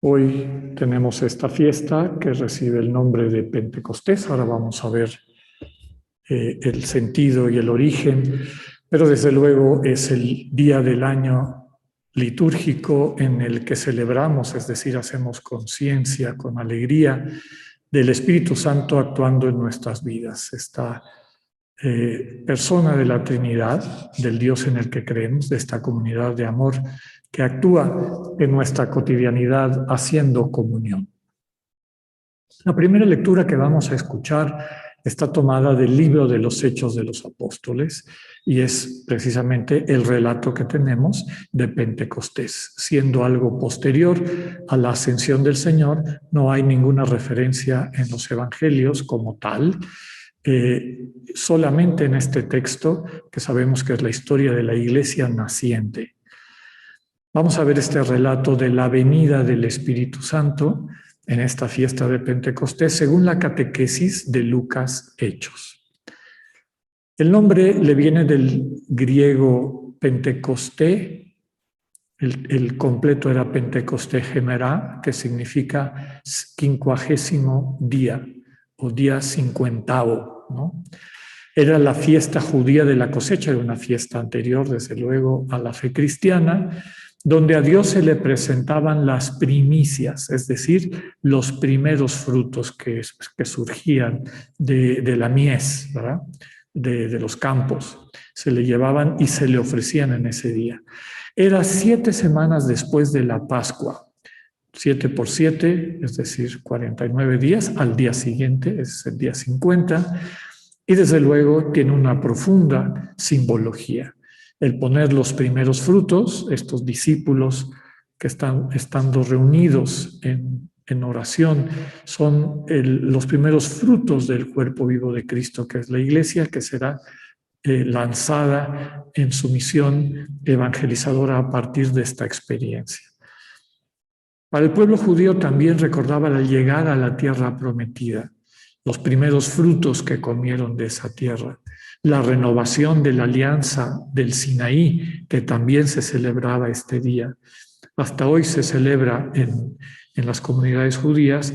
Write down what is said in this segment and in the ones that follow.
Hoy tenemos esta fiesta que recibe el nombre de Pentecostés. Ahora vamos a ver el sentido y el origen, pero desde luego es el día del año litúrgico en el que celebramos, es decir, hacemos conciencia con alegría del Espíritu Santo actuando en nuestras vidas. Esta persona de la Trinidad, del Dios en el que creemos, de esta comunidad de amor que actúa en nuestra cotidianidad haciendo comunión. La primera lectura que vamos a escuchar está tomada del libro de los Hechos de los Apóstoles y es precisamente el relato que tenemos de Pentecostés. Siendo algo posterior a la ascensión del Señor, no hay ninguna referencia en los evangelios como tal. Solamente en este texto, que sabemos que es la historia de la iglesia naciente. Vamos a ver este relato de la venida del Espíritu Santo en esta fiesta de Pentecostés, según la catequesis de Lucas Hechos. El nombre le viene del griego Pentecosté, el completo era Pentecosté Gemerá, que significa 50º día o día 50º, ¿no? Era la fiesta judía de la cosecha, era una fiesta anterior, desde luego, a la fe cristiana, donde a Dios se le presentaban las primicias, es decir, los primeros frutos que surgían de la mies, ¿verdad? De los campos. Se le llevaban y se le ofrecían en ese día. Era 7 semanas después de la Pascua. 7 por 7, es decir, 49 días, al día siguiente, es el día 50, y desde luego tiene una profunda simbología. El poner los primeros frutos, estos discípulos que están estando reunidos en oración, son los primeros frutos del cuerpo vivo de Cristo, que es la iglesia, que será lanzada en su misión evangelizadora a partir de esta experiencia. Para el pueblo judío también recordaba la llegada a la tierra prometida, los primeros frutos que comieron de esa tierra, la renovación de la alianza del Sinaí, que también se celebraba este día. Hasta hoy se celebra en las comunidades judías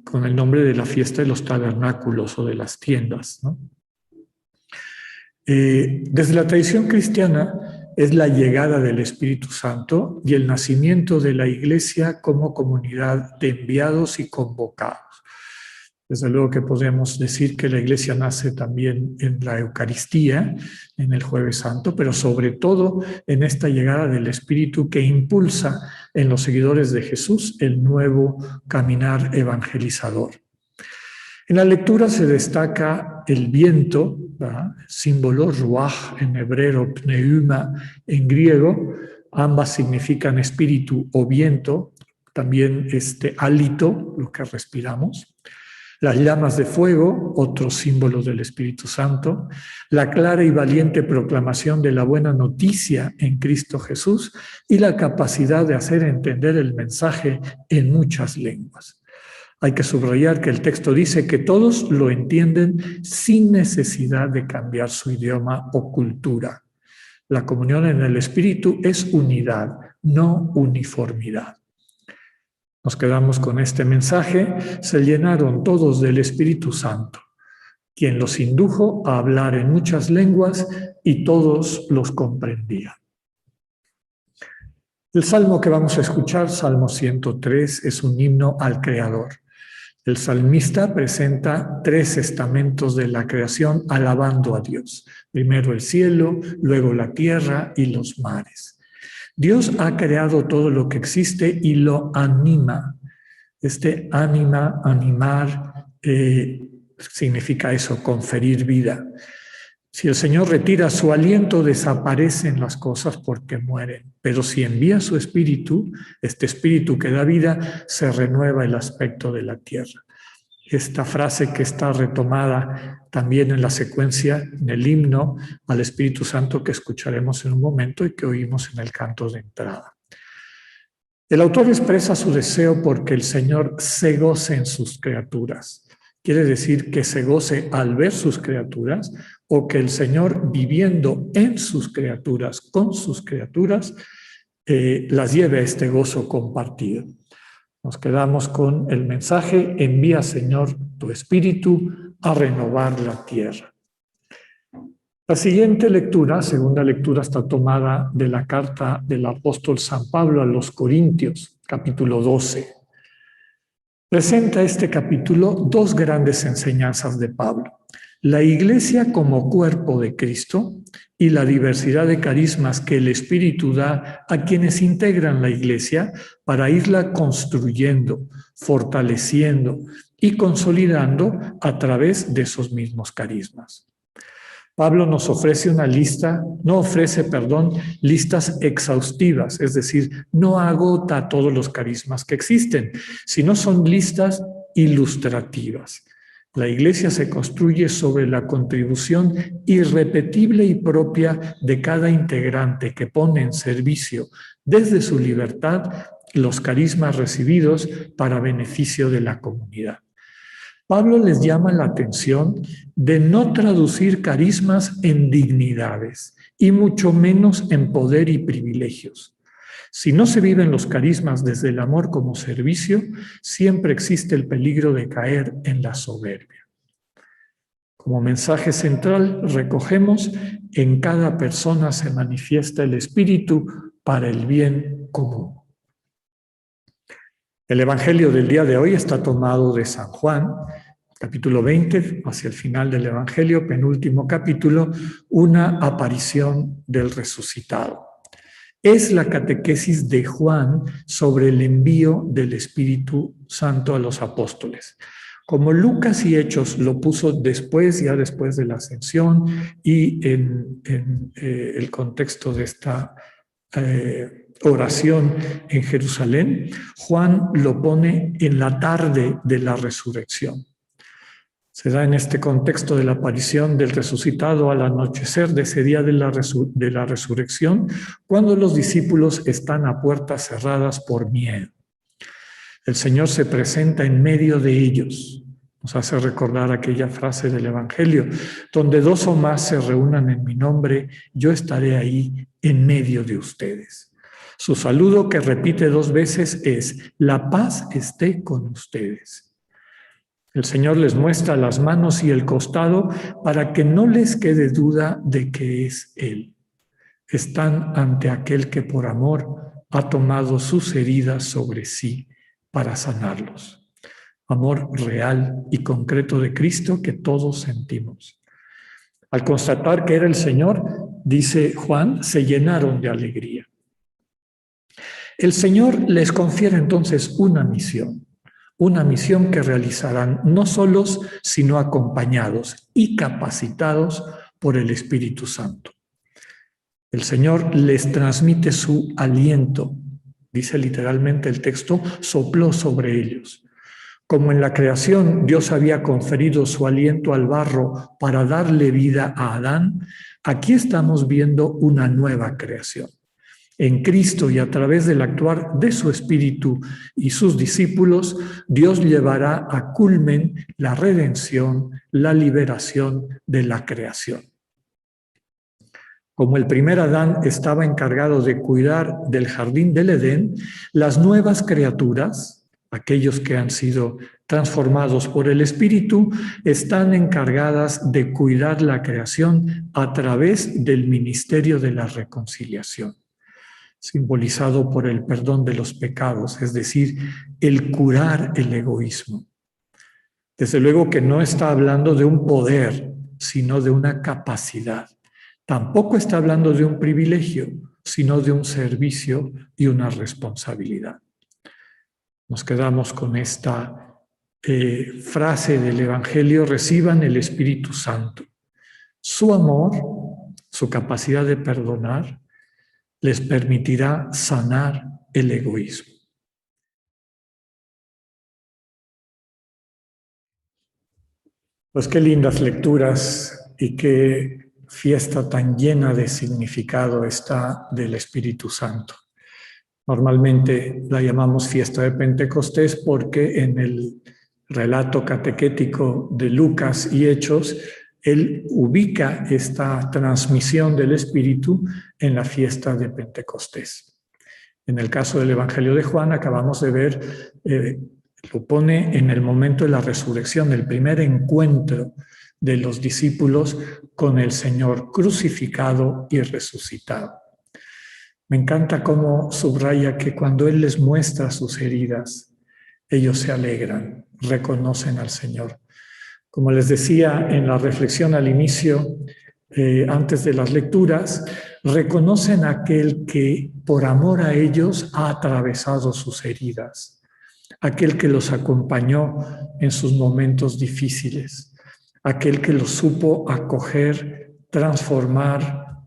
con el nombre de la fiesta de los tabernáculos o de las tiendas, ¿no? Desde la tradición cristiana es la llegada del Espíritu Santo y el nacimiento de la Iglesia como comunidad de enviados y convocados. Desde luego que podemos decir que la Iglesia nace también en la Eucaristía, en el Jueves Santo, pero sobre todo en esta llegada del Espíritu que impulsa en los seguidores de Jesús el nuevo caminar evangelizador. En la lectura se destaca el viento, ¿verdad? Símbolo ruaj en hebreo, pneuma en griego, ambas significan espíritu o viento, también hálito, lo que respiramos. Las llamas de fuego, otro símbolo del Espíritu Santo, la clara y valiente proclamación de la buena noticia en Cristo Jesús y la capacidad de hacer entender el mensaje en muchas lenguas. Hay que subrayar que el texto dice que todos lo entienden sin necesidad de cambiar su idioma o cultura. La comunión en el Espíritu es unidad, no uniformidad. Nos quedamos con este mensaje. Se llenaron todos del Espíritu Santo, quien los indujo a hablar en muchas lenguas y todos los comprendían. El salmo que vamos a escuchar, Salmo 103, es un himno al Creador. El salmista presenta 3 estamentos de la creación alabando a Dios. Primero el cielo, luego la tierra y los mares. Dios ha creado todo lo que existe y lo anima. Animar, significa eso, conferir vida. Si el Señor retira su aliento, desaparecen las cosas porque mueren. Pero si envía su espíritu, este espíritu que da vida, se renueva el aspecto de la tierra. Esta frase que está retomada también en la secuencia, en el himno al Espíritu Santo que escucharemos en un momento y que oímos en el canto de entrada. El autor expresa su deseo porque el Señor se goce en sus criaturas. Quiere decir que se goce al ver sus criaturas o que el Señor, viviendo en sus criaturas, con sus criaturas, las lleve a este gozo compartido. Nos quedamos con el mensaje: envía, Señor, tu Espíritu a renovar la tierra. La siguiente lectura, segunda lectura, está tomada de la carta del apóstol San Pablo a los Corintios, capítulo 12. Presenta este capítulo dos grandes enseñanzas de Pablo: la Iglesia como cuerpo de Cristo y la diversidad de carismas que el Espíritu da a quienes integran la Iglesia para irla construyendo, fortaleciendo y consolidando a través de esos mismos carismas. Pablo nos ofrece listas exhaustivas, es decir, no agota todos los carismas que existen, sino son listas ilustrativas. La Iglesia se construye sobre la contribución irrepetible y propia de cada integrante que pone en servicio desde su libertad los carismas recibidos para beneficio de la comunidad. Pablo les llama la atención de no traducir carismas en dignidades y mucho menos en poder y privilegios. Si no se viven los carismas desde el amor como servicio, siempre existe el peligro de caer en la soberbia. Como mensaje central recogemos: en cada persona se manifiesta el Espíritu para el bien común. El Evangelio del día de hoy está tomado de San Juan, capítulo 20, hacia el final del Evangelio, penúltimo capítulo, una aparición del resucitado. Es la catequesis de Juan sobre el envío del Espíritu Santo a los apóstoles. Como Lucas y Hechos lo puso después de la ascensión y en el contexto de esta oración en Jerusalén, Juan lo pone en la tarde de la resurrección. Se da en este contexto de la aparición del resucitado al anochecer de ese día de la resurrección, cuando los discípulos están a puertas cerradas por miedo. El Señor se presenta en medio de ellos. Nos hace recordar aquella frase del Evangelio: donde dos o más se reúnan en mi nombre, yo estaré ahí en medio de ustedes. Su saludo, que repite 2 veces, es: la paz esté con ustedes. El Señor les muestra las manos y el costado para que no les quede duda de que es Él. Están ante aquel que por amor ha tomado sus heridas sobre sí para sanarlos. Amor real y concreto de Cristo que todos sentimos. Al constatar que era el Señor, dice Juan, se llenaron de alegría. El Señor les confiere entonces una misión que realizarán no solos, sino acompañados y capacitados por el Espíritu Santo. El Señor les transmite su aliento, dice literalmente el texto, sopló sobre ellos. Como en la creación Dios había conferido su aliento al barro para darle vida a Adán, aquí estamos viendo una nueva creación. En Cristo y a través del actuar de su Espíritu y sus discípulos, Dios llevará a culmen la redención, la liberación de la creación. Como el primer Adán estaba encargado de cuidar del jardín del Edén, las nuevas criaturas, aquellos que han sido transformados por el Espíritu, están encargadas de cuidar la creación a través del ministerio de la reconciliación, simbolizado por el perdón de los pecados, es decir, el curar el egoísmo. Desde luego que no está hablando de un poder, sino de una capacidad. Tampoco está hablando de un privilegio, sino de un servicio y una responsabilidad. Nos quedamos con esta frase del Evangelio: reciban el Espíritu Santo. Su amor, su capacidad de perdonar, les permitirá sanar el egoísmo. Pues qué lindas lecturas y qué fiesta tan llena de significado está del Espíritu Santo. Normalmente la llamamos fiesta de Pentecostés porque en el relato catequético de Lucas y Hechos, él ubica esta transmisión del Espíritu en la fiesta de Pentecostés. En el caso del Evangelio de Juan, acabamos de ver, lo pone en el momento de la resurrección, el primer encuentro de los discípulos con el Señor crucificado y resucitado. Me encanta cómo subraya que cuando Él les muestra sus heridas, ellos se alegran, reconocen al Señor. Como les decía en la reflexión al inicio, antes de las lecturas, reconocen a aquel que por amor a ellos ha atravesado sus heridas, aquel que los acompañó en sus momentos difíciles, aquel que los supo acoger, transformar,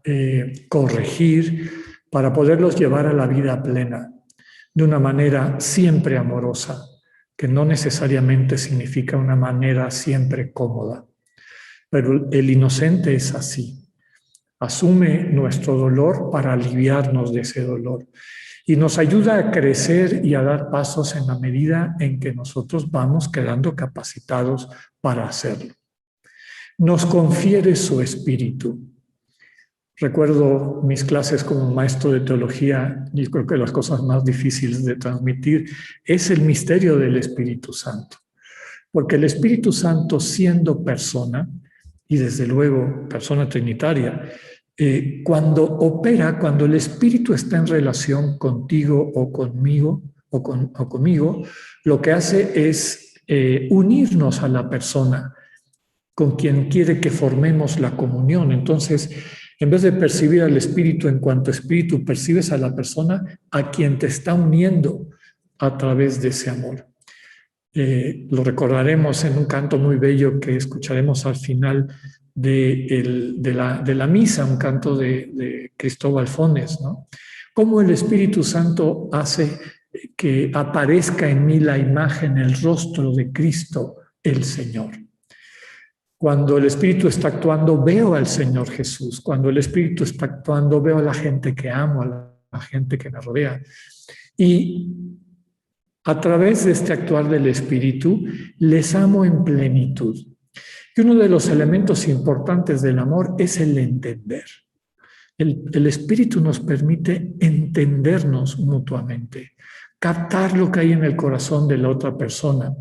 corregir, para poderlos llevar a la vida plena, de una manera siempre amorosa, que no necesariamente significa una manera siempre cómoda. Pero el inocente es así. Asume nuestro dolor para aliviarnos de ese dolor y nos ayuda a crecer y a dar pasos en la medida en que nosotros vamos quedando capacitados para hacerlo. Nos confiere su espíritu. Recuerdo mis clases como maestro de teología y creo que las cosas más difíciles de transmitir es el misterio del Espíritu Santo. Porque el Espíritu Santo, siendo persona, y desde luego persona trinitaria, cuando opera, cuando el Espíritu está en relación contigo o conmigo, conmigo, lo que hace es unirnos a la persona con quien quiere que formemos la comunión. Entonces, en vez de percibir al Espíritu en cuanto Espíritu, percibes a la persona a quien te está uniendo a través de ese amor. Lo recordaremos en un canto muy bello que escucharemos al final de la misa, un canto de Cristóbal Fones, ¿no? Cómo el Espíritu Santo hace que aparezca en mí la imagen, el rostro de Cristo, el Señor. Cuando el Espíritu está actuando, veo al Señor Jesús. Cuando el Espíritu está actuando, veo a la gente que amo, a la gente que me rodea. Y a través de este actuar del Espíritu, les amo en plenitud. Y uno de los elementos importantes del amor es el entender. El Espíritu nos permite entendernos mutuamente, captar lo que hay en el corazón de la otra persona,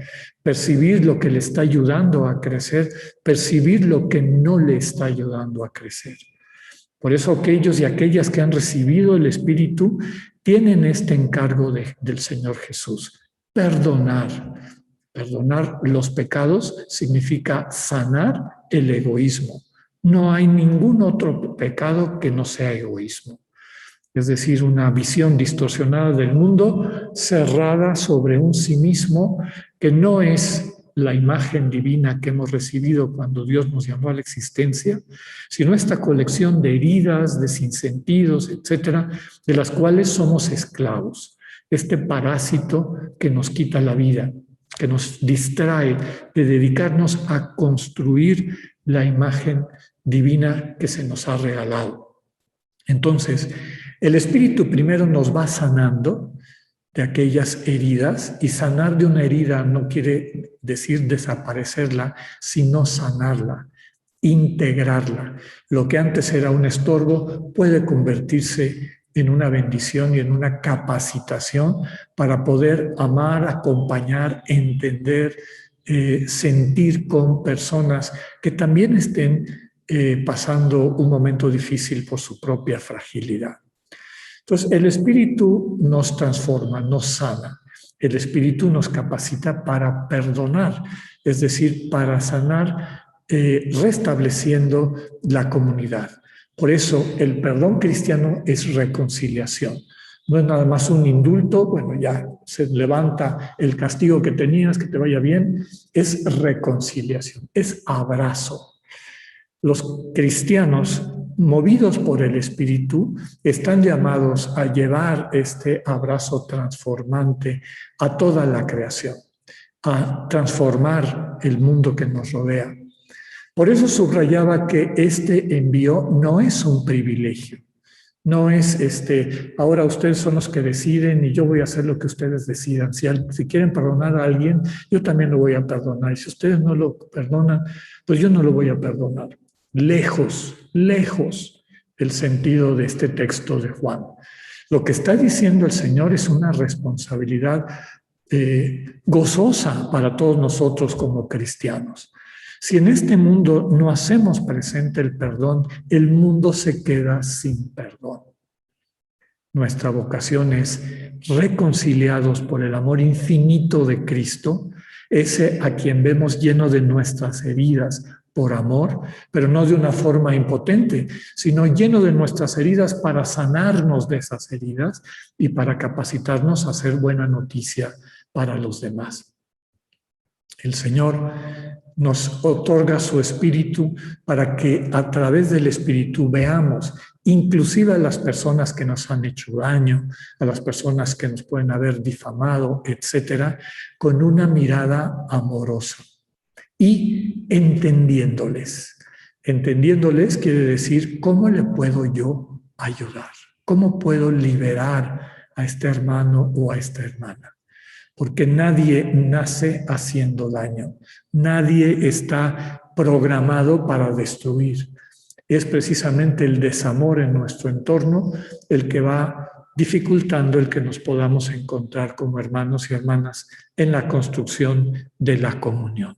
percibir lo que le está ayudando a crecer, percibir lo que no le está ayudando a crecer. Por eso aquellos y aquellas que han recibido el Espíritu tienen este encargo del Señor Jesús, perdonar. Perdonar los pecados significa sanar el egoísmo. No hay ningún otro pecado que no sea egoísmo. Es decir, una visión distorsionada del mundo, cerrada sobre un sí mismo, que no es la imagen divina que hemos recibido cuando Dios nos llamó a la existencia, sino esta colección de heridas, de sinsentidos, etcétera, de las cuales somos esclavos. Este parásito que nos quita la vida, que nos distrae de dedicarnos a construir la imagen divina que se nos ha regalado. Entonces, el Espíritu primero nos va sanando de aquellas heridas, y sanar de una herida no quiere decir desaparecerla, sino sanarla, integrarla. Lo que antes era un estorbo puede convertirse en una bendición y en una capacitación para poder amar, acompañar, entender, sentir con personas que también estén pasando un momento difícil por su propia fragilidad. Entonces, el Espíritu nos transforma, nos sana. El Espíritu nos capacita para perdonar, es decir, para sanar, restableciendo la comunidad. Por eso, el perdón cristiano es reconciliación. No es nada más un indulto, bueno, ya se levanta el castigo que tenías, que te vaya bien. Es reconciliación, es abrazo. Los cristianos, movidos por el Espíritu, están llamados a llevar este abrazo transformante a toda la creación, a transformar el mundo que nos rodea. Por eso subrayaba que este envío no es un privilegio, no es ahora ustedes son los que deciden y yo voy a hacer lo que ustedes decidan. Si quieren perdonar a alguien, yo también lo voy a perdonar. Y si ustedes no lo perdonan, pues yo no lo voy a perdonar. Lejos el sentido de este texto de Juan. Lo que está diciendo el Señor es una responsabilidad gozosa para todos nosotros como cristianos. Si en este mundo no hacemos presente el perdón, el mundo se queda sin perdón. Nuestra vocación es, reconciliados por el amor infinito de Cristo, ese a quien vemos lleno de nuestras heridas por amor, pero no de una forma impotente, sino lleno de nuestras heridas para sanarnos de esas heridas y para capacitarnos a hacer buena noticia para los demás. El Señor nos otorga su Espíritu para que a través del Espíritu veamos, inclusive a las personas que nos han hecho daño, a las personas que nos pueden haber difamado, etcétera, con una mirada amorosa y entendiéndoles. Entendiéndoles quiere decir, ¿cómo le puedo yo ayudar? ¿Cómo puedo liberar a este hermano o a esta hermana? Porque nadie nace haciendo daño, nadie está programado para destruir. Es precisamente el desamor en nuestro entorno el que va dificultando el que nos podamos encontrar como hermanos y hermanas en la construcción de la comunión.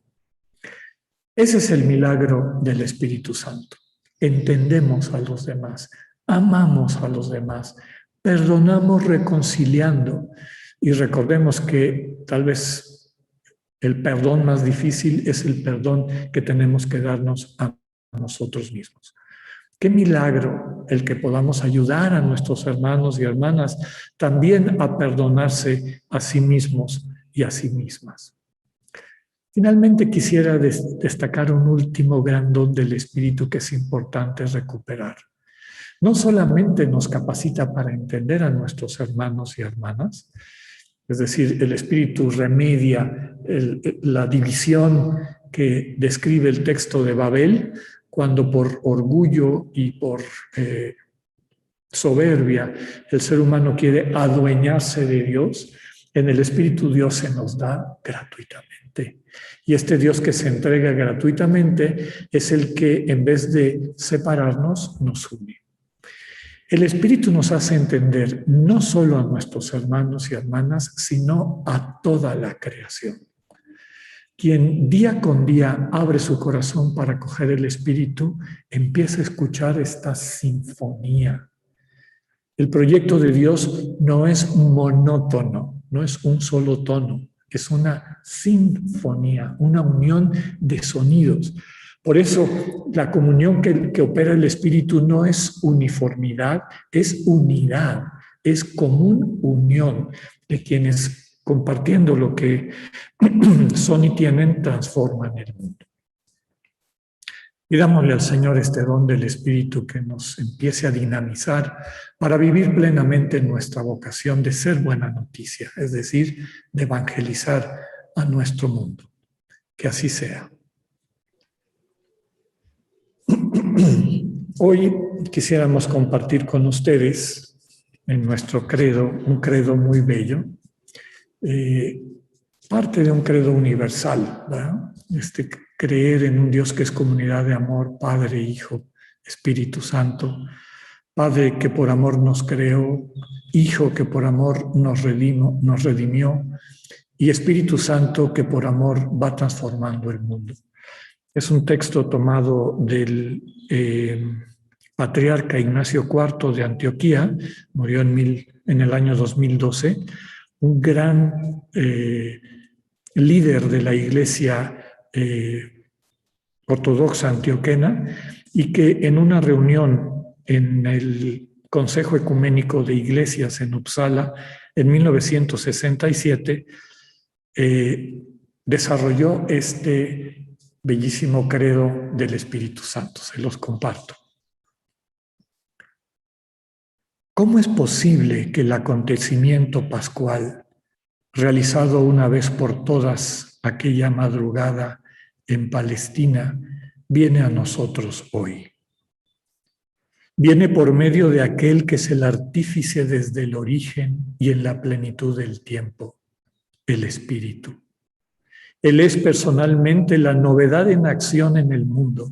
Ese es el milagro del Espíritu Santo. Entendemos a los demás, amamos a los demás, perdonamos reconciliando. Y recordemos que tal vez el perdón más difícil es el perdón que tenemos que darnos a nosotros mismos. Qué milagro el que podamos ayudar a nuestros hermanos y hermanas también a perdonarse a sí mismos y a sí mismas. Finalmente quisiera destacar un último gran don del Espíritu que es importante recuperar. No solamente nos capacita para entender a nuestros hermanos y hermanas, es decir, el Espíritu remedia la división que describe el texto de Babel, cuando por orgullo y por soberbia el ser humano quiere adueñarse de Dios. En el Espíritu Dios se nos da gratuitamente. Y este Dios que se entrega gratuitamente es el que en vez de separarnos nos une. El Espíritu nos hace entender no solo a nuestros hermanos y hermanas, sino a toda la creación. Quien día con día abre su corazón para acoger el Espíritu, empieza a escuchar esta sinfonía. El proyecto de Dios no es monótono, no es un solo tono, es una sinfonía, una unión de sonidos. Por eso, la comunión que opera el Espíritu no es uniformidad, es unidad, es común unión de quienes, compartiendo lo que son y tienen, transforman el mundo. Pidámosle al Señor este don del Espíritu que nos empiece a dinamizar para vivir plenamente nuestra vocación de ser buena noticia, es decir, de evangelizar a nuestro mundo. Que así sea. Hoy quisiéramos compartir con ustedes en nuestro credo, un credo muy bello, parte de un credo universal, ¿verdad? Creer en un Dios que es comunidad de amor, Padre, Hijo, Espíritu Santo, Padre que por amor nos creó, Hijo que por amor nos redimió, y Espíritu Santo que por amor va transformando el mundo. Es un texto tomado del patriarca Ignacio IV de Antioquía, murió en el año 2012, un gran líder de la Iglesia ortodoxa antioquena, y que en una reunión en el Consejo Ecuménico de Iglesias en Uppsala en 1967 desarrolló este bellísimo credo del Espíritu Santo. Se los comparto. ¿Cómo es posible que el acontecimiento pascual, realizado una vez por todas aquella madrugada en Palestina, viene a nosotros hoy? Viene por medio de aquel que es el artífice desde el origen y en la plenitud del tiempo, el Espíritu. Él es personalmente la novedad en acción en el mundo.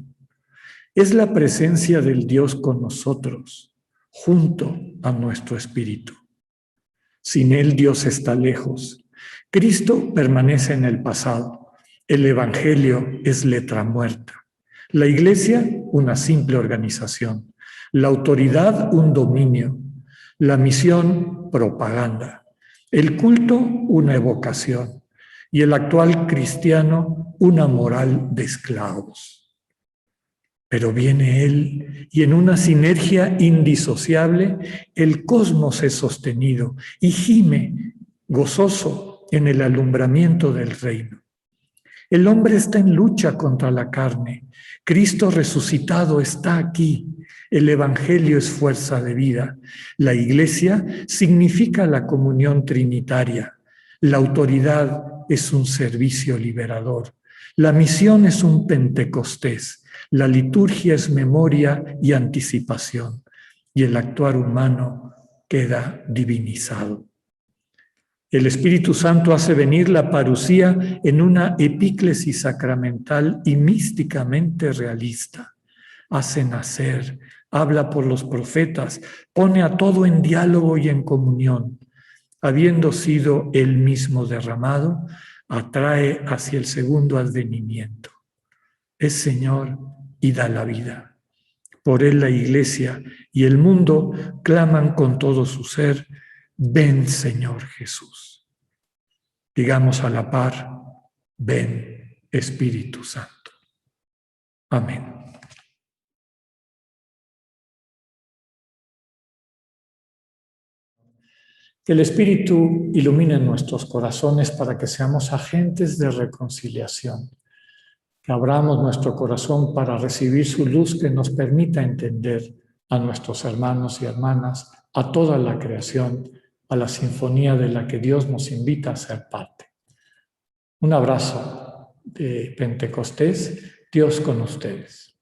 Es la presencia del Dios con nosotros, junto a nuestro espíritu. Sin él Dios está lejos. Cristo permanece en el pasado. El Evangelio es letra muerta. La Iglesia, una simple organización. La autoridad, un dominio. La misión, propaganda. El culto, una evocación. Y el actual cristiano, una moral de esclavos. Pero viene Él y en una sinergia indisociable el cosmos es sostenido y gime gozoso en el alumbramiento del reino. El hombre está en lucha contra la carne. Cristo resucitado está aquí. El Evangelio es fuerza de vida. La Iglesia significa la comunión trinitaria. La autoridad es un servicio liberador. La misión es un Pentecostés. La liturgia es memoria y anticipación. Y el actuar humano queda divinizado. El Espíritu Santo hace venir la parusía en una epíclesis sacramental y místicamente realista. Hace nacer, habla por los profetas, pone a todo en diálogo y en comunión. Habiendo sido él mismo derramado, atrae hacia el segundo advenimiento. Es Señor y da la vida. Por él la Iglesia y el mundo claman con todo su ser, ven Señor Jesús. Digamos a la par, ven Espíritu Santo. Amén. Que el Espíritu ilumine nuestros corazones para que seamos agentes de reconciliación. Que abramos nuestro corazón para recibir su luz que nos permita entender a nuestros hermanos y hermanas, a toda la creación, a la sinfonía de la que Dios nos invita a ser parte. Un abrazo de Pentecostés, Dios con ustedes.